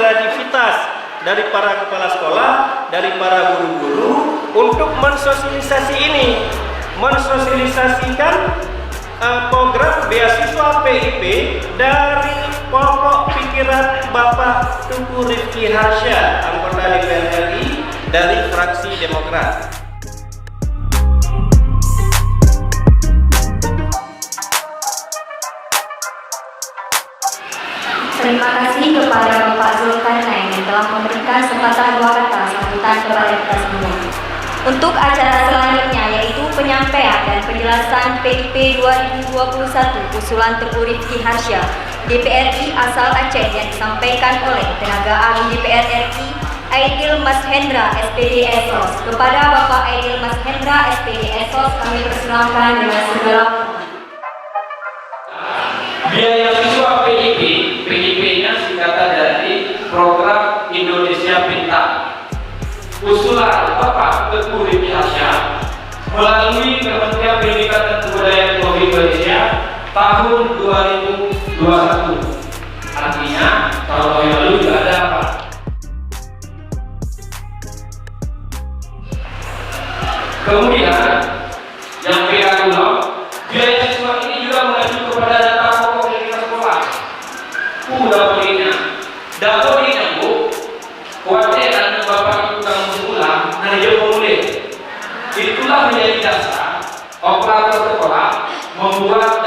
kreativitas dari para kepala sekolah, dari para guru-guru untuk mensosialisasi ini, mensosialisasikan program beasiswa PIP dari pokok pikiran Bapak Teuku Riefky Harsya, anggota DPR RI dari fraksi Demokrat. Terima kasih kepada Bapak Zulkarnain yang telah memberikan sepatah dua kata sambutan kepada kita semua. Untuk acara selanjutnya yaitu penyampaian dan penjelasan PIP 2021 Usulan Teuku Riefky Harsya DPR RI Asal Aceh yang disampaikan oleh tenaga ahli DPR RI Aidil Mas Hendra SPD Esos. Kepada Bapak Aidil Mas Hendra SPD Esos kami persilakan dengan segala hormat. Biaya siswa PIP, PIP-nya singkatan dari Program Indonesia Pintar. Usulan Bapak Teuku Riefky Harsya melalui Kementerian Pendidikan dan Kebudayaan Republik Indonesia tahun 2021. Artinya tahun lalu juga ada apa? Kemudian yang kedua, biaya siswa ini juga mengacu kepada data pokok pendidikan sekolah. Dapur ini Bu, kuatnya dan Bapak Ibu kamu sekolah, hanya memulai. Itulah menjadi dasar operator sekolah membuat